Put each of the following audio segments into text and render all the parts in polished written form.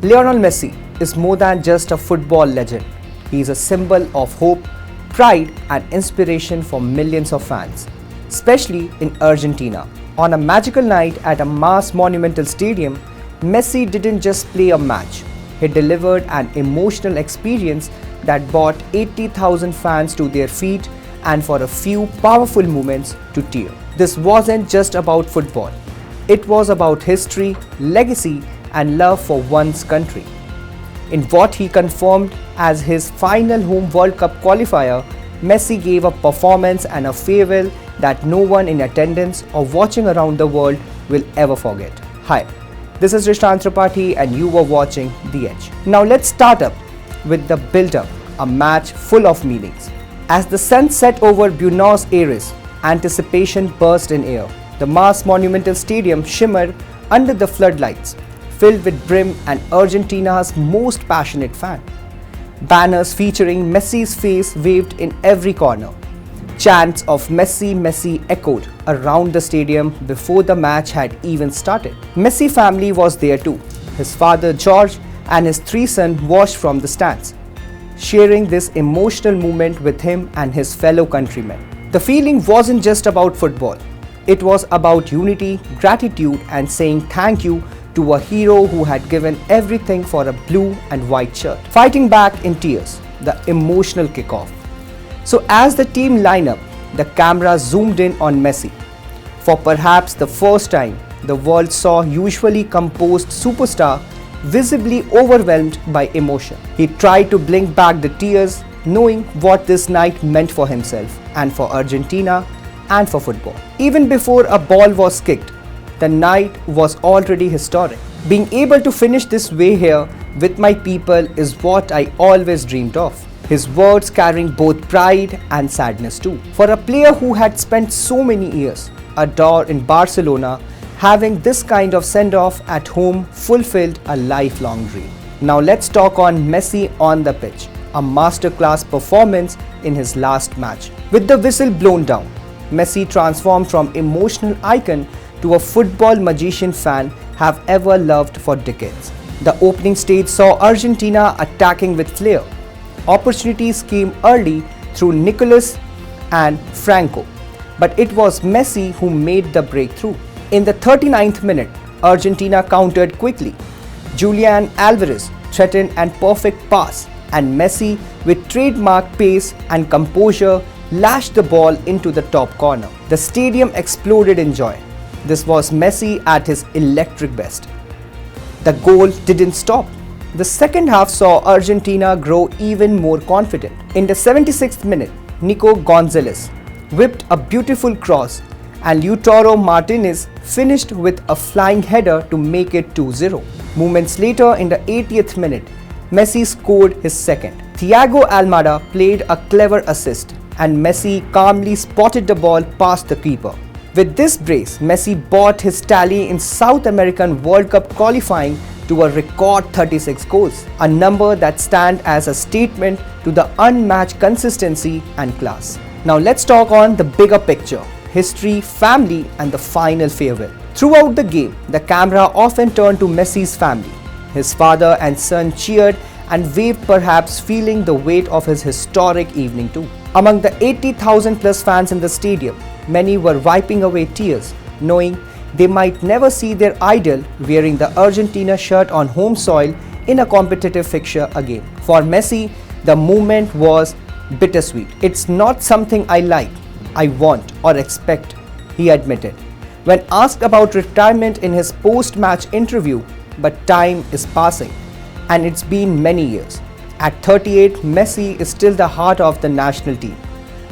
Lionel Messi is more than just a football legend. He is a symbol of hope, pride and inspiration for millions of fans, especially in Argentina. On a magical night at a Mas Monumental Stadium, Messi didn't just play a match. He delivered an emotional experience that brought 80,000 fans to their feet and for a few powerful moments to tears. This wasn't just about football. It was about history, legacy and love for one's country. In what he confirmed as his final home World Cup qualifier, Messi gave a performance and a farewell that no one in attendance or watching around the world will ever forget. Hi, this is Rishant Tripathi and you were watching The Edge. Now let's start up with the build-up, a match full of meanings. As the sun set over Buenos Aires, anticipation burst in air. The Mas Monumental Stadium shimmered under the floodlights, filled with brim and Argentina's most passionate fan. Banners featuring Messi's face waved in every corner. Chants of Messi, Messi echoed around the stadium before the match had even started. Messi family was there too. His father George and his three sons watched from the stands, sharing this emotional moment with him and his fellow countrymen. The feeling wasn't just about football. It was about unity, gratitude and saying thank you to a hero who had given everything for a blue and white shirt. Fighting back in tears, the emotional kickoff. So as the team lined up, the camera zoomed in on Messi. For perhaps the first time, the world saw usually composed superstar visibly overwhelmed by emotion. He tried to blink back the tears, knowing what this night meant for himself and for Argentina and for football. Even before a ball was kicked, the night was already historic. Being able to finish this way here with my people is what I always dreamed of. His words carrying both pride and sadness too. For a player who had spent so many years adored in Barcelona, having this kind of send-off at home fulfilled a lifelong dream. Now let's talk on Messi on the pitch. A masterclass performance in his last match. With the whistle blown down, Messi transformed from emotional icon to a football magician fan have ever loved for decades. The opening stage saw Argentina attacking with flair. Opportunities came early through Nicolas and Franco, but it was Messi who made the breakthrough. In the 39th minute, Argentina countered quickly. Julian Alvarez threatened and perfect pass, and Messi with trademark pace and composure lashed the ball into the top corner. The stadium exploded in joy. This was Messi at his electric best. The goal didn't stop. The second half saw Argentina grow even more confident. In the 76th minute, Nico Gonzalez whipped a beautiful cross and Lautaro Martinez finished with a flying header to make it 2-0. Moments later, in the 80th minute, Messi scored his second. Thiago Almada played a clever assist and Messi calmly spotted the ball past the keeper. With this brace, Messi brought his tally in South American World Cup qualifying to a record 36 goals, a number that stands as a statement to the unmatched consistency and class. Now let's talk on the bigger picture, history, family and the final farewell. Throughout the game, the camera often turned to Messi's family. His father and son cheered and waved, perhaps feeling the weight of his historic evening too. Among the 80,000 plus fans in the stadium, many were wiping away tears, knowing they might never see their idol wearing the Argentina shirt on home soil in a competitive fixture again. For Messi, the moment was bittersweet. It's not something I like, I want or expect, he admitted when asked about retirement in his post-match interview, but time is passing and it's been many years. At 38, Messi is still the heart of the national team,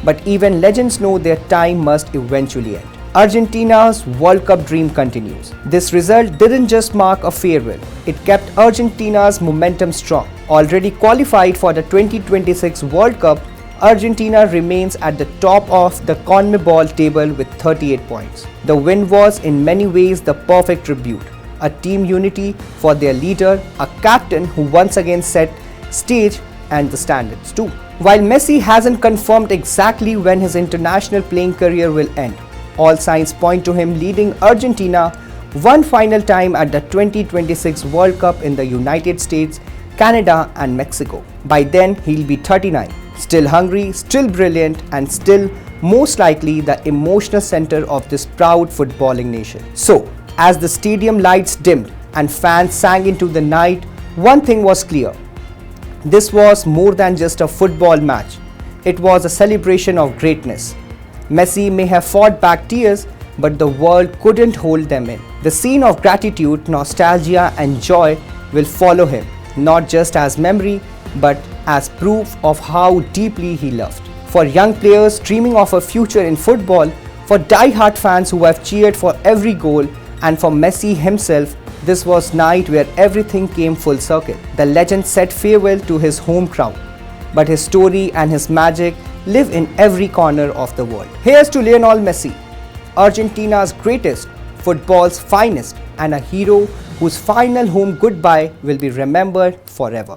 but even legends know their time must eventually end. Argentina's World Cup dream continues. This result didn't just mark a farewell, it kept Argentina's momentum strong. Already qualified for the 2026 World Cup, Argentina remains at the top of the CONMEBOL table with 38 points. The win was in many ways the perfect tribute, a team unity for their leader, a captain who once again set stage and the standards too. While Messi hasn't confirmed exactly when his international playing career will end, all signs point to him leading Argentina one final time at the 2026 World Cup in the United States, Canada and Mexico. By then, he'll be 39, still hungry, still brilliant, and still most likely the emotional center of this proud footballing nation. So, as the stadium lights dimmed and fans sang into the night, one thing was clear. This was more than just a football match. It was a celebration of greatness. Messi may have fought back tears, but the world couldn't hold them in. The scene of gratitude, nostalgia and joy will follow him, not just as memory, but as proof of how deeply he loved. For young players dreaming of a future in football, for die-hard fans who have cheered for every goal, and for Messi himself, this was night where everything came full circle. The legend said farewell to his home crowd, but his story and his magic live in every corner of the world. Here's to Lionel Messi, Argentina's greatest, football's finest, and a hero whose final home goodbye will be remembered forever.